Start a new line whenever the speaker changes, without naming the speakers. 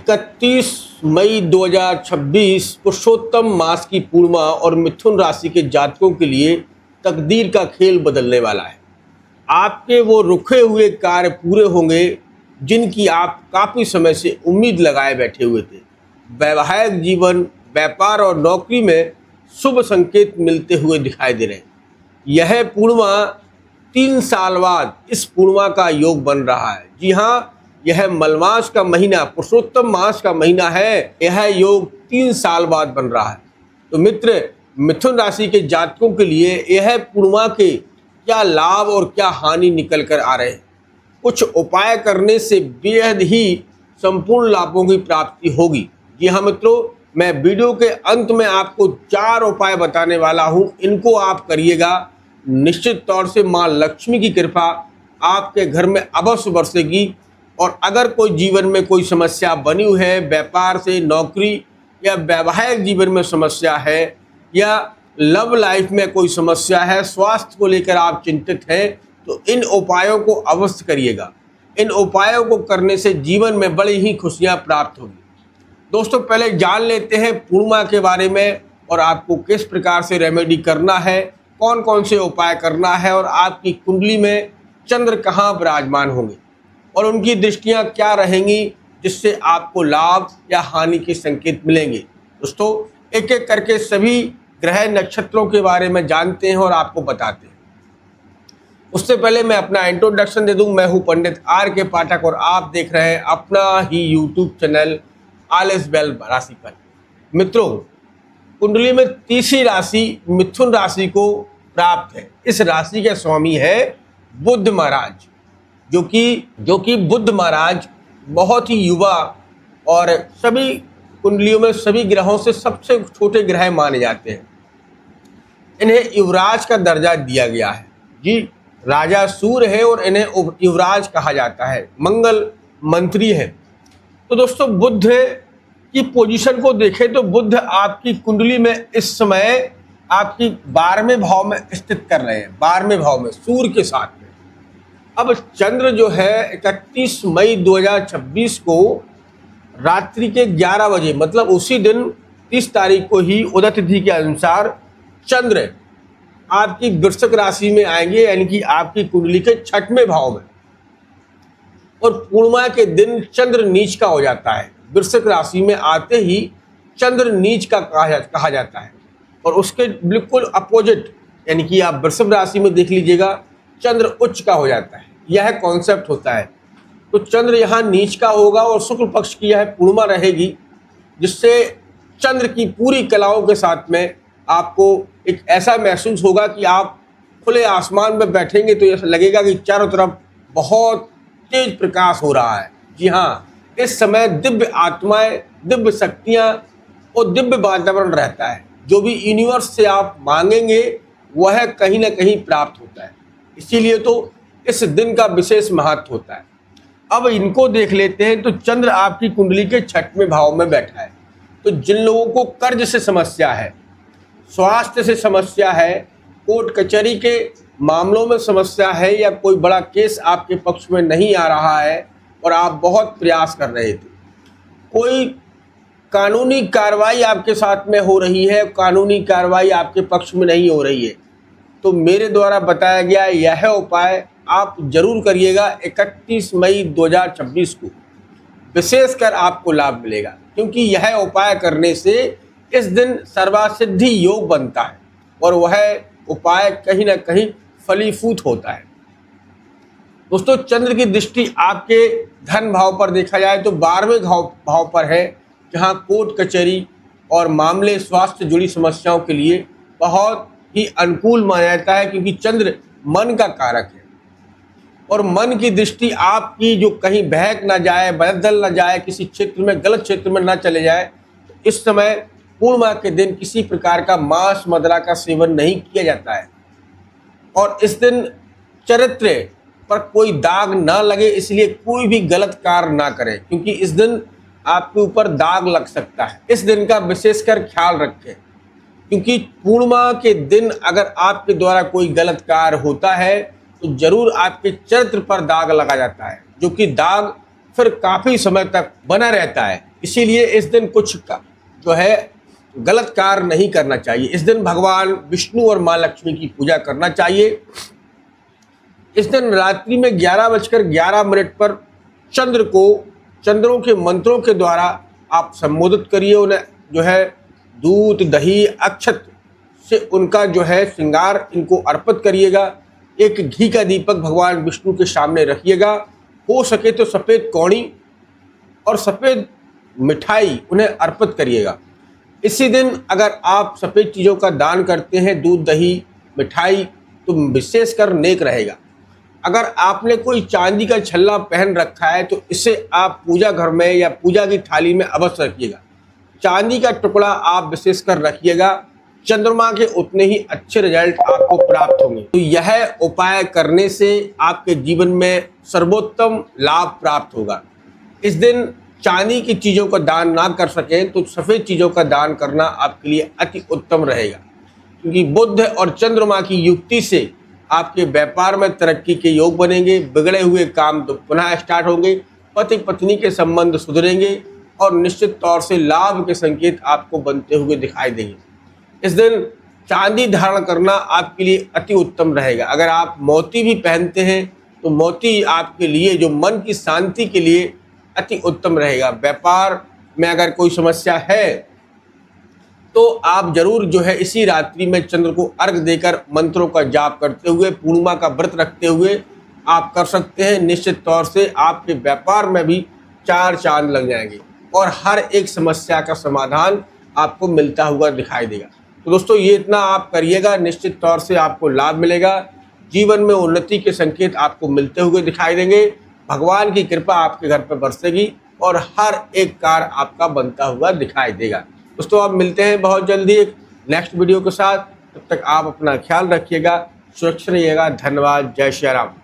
31 मई 2026 पुरुषोत्तम मास की पूर्णिमा और मिथुन राशि के जातकों के लिए तकदीर का खेल बदलने वाला है। आपके वो रुके हुए कार्य पूरे होंगे जिनकी आप काफ़ी समय से उम्मीद लगाए बैठे हुए थे। वैवाहिक जीवन, व्यापार और नौकरी में शुभ संकेत मिलते हुए दिखाई दे रहे हैं। यह पूर्णिमा 3 साल बाद इस पूर्णिमा का योग बन रहा है। जी हाँ, यह मलमास का महीना, पुरुषोत्तम मास का महीना है। यह योग 3 साल बाद बन रहा है। तो मित्र, मिथुन राशि के जातकों के लिए यह पूर्णिमा के क्या लाभ और क्या हानि निकल कर आ रहे हैं। कुछ उपाय करने से बेहद ही संपूर्ण लाभों की प्राप्ति होगी। जी हाँ मित्रों, मैं वीडियो के अंत में आपको 4 उपाय बताने वाला हूँ। इनको आप करिएगा, निश्चित तौर से माँ लक्ष्मी की कृपा आपके घर में अवश्य बरसेगी। और अगर कोई जीवन में कोई समस्या बनी हुई है, व्यापार से, नौकरी या वैवाहिक जीवन में समस्या है, या लव लाइफ में कोई समस्या है, स्वास्थ्य को लेकर आप चिंतित हैं, तो इन उपायों को अवश्य करिएगा। इन उपायों को करने से जीवन में बड़ी ही खुशियां प्राप्त होगी। दोस्तों, पहले जान लेते हैं पूर्णिमा के बारे में और आपको किस प्रकार से रेमेडी करना है, कौन कौन से उपाय करना है और आपकी कुंडली में चंद्र कहाँ विराजमान होंगे और उनकी दृष्टियां क्या रहेंगी जिससे आपको लाभ या हानि के संकेत मिलेंगे। दोस्तों, एक एक करके सभी ग्रह नक्षत्रों के बारे में जानते हैं और आपको बताते हैं। उससे पहले मैं अपना इंट्रोडक्शन दे दूं। मैं हूं पंडित आर के पाठक और आप देख रहे हैं अपना ही YouTube channel all is well राशिफल। मित्रों, कुंडली में तीसरी राशि मिथुन राशि को प्राप्त है। इस राशि के स्वामी है बुध महाराज, जो कि बुध महाराज बहुत ही युवा और सभी कुंडलियों में सभी ग्रहों से सबसे छोटे ग्रह माने जाते हैं। इन्हें युवराज का दर्जा दिया गया है। जी, राजा सूर्य है और इन्हें युवराज कहा जाता है, मंगल मंत्री है। तो दोस्तों, बुध की पोजीशन को देखें तो बुध आपकी कुंडली में इस समय आपकी 12वें भाव में स्थित कर रहे हैं, 12वें भाव में सूर्य के साथ में। अब चंद्र जो है 31 मई 2026 को रात्रि के 11 बजे, मतलब उसी दिन 30 तारीख को ही उदय तिथि के अनुसार चंद्र आपकी वृश्चिक राशि में आएंगे, यानी कि आपकी कुंडली के 6वें भाव में। और पूर्णिमा के दिन चंद्र नीच का हो जाता है। वृश्चिक राशि में आते ही चंद्र नीच का कहा जाता है। और उसके बिल्कुल अपोजिट, यानी कि आप वृषभ राशि में देख लीजिएगा, चंद्र उच्च का हो जाता है। यह कॉन्सेप्ट होता है। तो चंद्र यहाँ नीच का होगा और शुक्ल पक्ष की यह पूर्णिमा रहेगी, जिससे चंद्र की पूरी कलाओं के साथ में आपको एक ऐसा महसूस होगा कि आप खुले आसमान में बैठेंगे तो ऐसा लगेगा कि चारों तरफ बहुत तेज प्रकाश हो रहा है। जी हाँ, इस समय दिव्य आत्माएं, दिव्य शक्तियाँ और दिव्य वातावरण रहता है। जो भी यूनिवर्स से आप मांगेंगे वह कहीं ना कहीं प्राप्त होता है। इसीलिए तो इस दिन का विशेष महत्व होता है। अब इनको देख लेते हैं। तो चंद्र आपकी कुंडली के 6वें भाव में बैठा है। तो जिन लोगों को कर्ज से समस्या है, स्वास्थ्य से समस्या है, कोर्ट कचहरी के मामलों में समस्या है, या कोई बड़ा केस आपके पक्ष में नहीं आ रहा है और आप बहुत प्रयास कर रहे थे, कोई कानूनी कार्रवाई आपके साथ में हो रही है, कानूनी कार्रवाई आपके पक्ष में नहीं हो रही है, तो मेरे द्वारा बताया गया यह उपाय आप जरूर करिएगा। 31 मई 2026 को विशेषकर आपको लाभ मिलेगा, क्योंकि यह उपाय करने से इस दिन सर्वासिद्धि योग बनता है और वह उपाय कहीं ना कहीं फलीभूत होता है। दोस्तों, चंद्र की दृष्टि आपके धन भाव पर देखा जाए तो 12वें भाव पर है, जहां कोर्ट कचहरी और मामले, स्वास्थ्य जुड़ी समस्याओं के लिए बहुत ही अनुकूल माना जाता है, क्योंकि चंद्र मन का कारक है। और मन की दृष्टि आपकी जो कहीं बहक ना जाए, बदल ना जाए, किसी क्षेत्र में, गलत क्षेत्र में ना चले जाए, तो इस समय पूर्णिमा के दिन किसी प्रकार का मांस मदिरा का सेवन नहीं किया जाता है। और इस दिन चरित्र पर कोई दाग ना लगे, इसलिए कोई भी गलत कार्य ना करें, क्योंकि इस दिन आपके ऊपर दाग लग सकता है। इस दिन का विशेषकर ख्याल रखें, क्योंकि पूर्णिमा के दिन अगर आपके द्वारा कोई गलत कार्य होता है तो जरूर आपके चरित्र पर दाग लगा जाता है, जो कि दाग फिर काफ़ी समय तक बना रहता है। इसीलिए इस दिन कुछ जो है गलत कार्य नहीं करना चाहिए। इस दिन भगवान विष्णु और माँ लक्ष्मी की पूजा करना चाहिए। इस दिन रात्रि में 11:11 पर चंद्रों के मंत्रों के द्वारा आप संबोधित करिए। उन्हें जो है दूध, दही, अक्षत से उनका जो है श्रृंगार इनको अर्पित करिएगा। एक घी का दीपक भगवान विष्णु के सामने रखिएगा। हो सके तो सफ़ेद कौड़ी और सफ़ेद मिठाई उन्हें अर्पित करिएगा। इसी दिन अगर आप सफ़ेद चीज़ों का दान करते हैं, दूध, दही, मिठाई, तो विशेषकर नेक रहेगा। अगर आपने कोई चांदी का छल्ला पहन रखा है तो इसे आप पूजा घर में या पूजा की थाली में अवश्य रखिएगा। चांदी का टुकड़ा आप विशेषकर रखिएगा। चंद्रमा के उतने ही अच्छे रिजल्ट आपको प्राप्त होंगे। तो यह उपाय करने से आपके जीवन में सर्वोत्तम लाभ प्राप्त होगा। इस दिन चांदी की चीज़ों का दान ना कर सकें तो सफ़ेद चीज़ों का दान करना आपके लिए अति उत्तम रहेगा, क्योंकि बुध और चंद्रमा की युक्ति से आपके व्यापार में तरक्की के योग बनेंगे। बिगड़े हुए काम तो पुनः स्टार्ट होंगे। पति पत्नी के संबंध सुधरेंगे और निश्चित तौर से लाभ के संकेत आपको बनते हुए दिखाई देंगे। इस दिन चांदी धारण करना आपके लिए अति उत्तम रहेगा। अगर आप मोती भी पहनते हैं तो मोती आपके लिए जो मन की शांति के लिए अति उत्तम रहेगा। व्यापार में अगर कोई समस्या है तो आप जरूर जो है इसी रात्रि में चंद्र को अर्घ देकर मंत्रों का जाप करते हुए, पूर्णिमा का व्रत रखते हुए आप कर सकते हैं। निश्चित तौर से आपके व्यापार में भी 4 चांद लग जाएंगे और हर एक समस्या का समाधान आपको मिलता हुआ दिखाई देगा। तो दोस्तों, ये इतना आप करिएगा, निश्चित तौर से आपको लाभ मिलेगा। जीवन में उन्नति के संकेत आपको मिलते हुए दिखाई देंगे। भगवान की कृपा आपके घर पर बरसेगी और हर एक कार्य आपका बनता हुआ दिखाई देगा। दोस्तों, आप मिलते हैं बहुत जल्दी एक नेक्स्ट वीडियो के साथ। तब तक आप अपना ख्याल रखिएगा, सुरक्षित रहिएगा। धन्यवाद। जय श्री राम।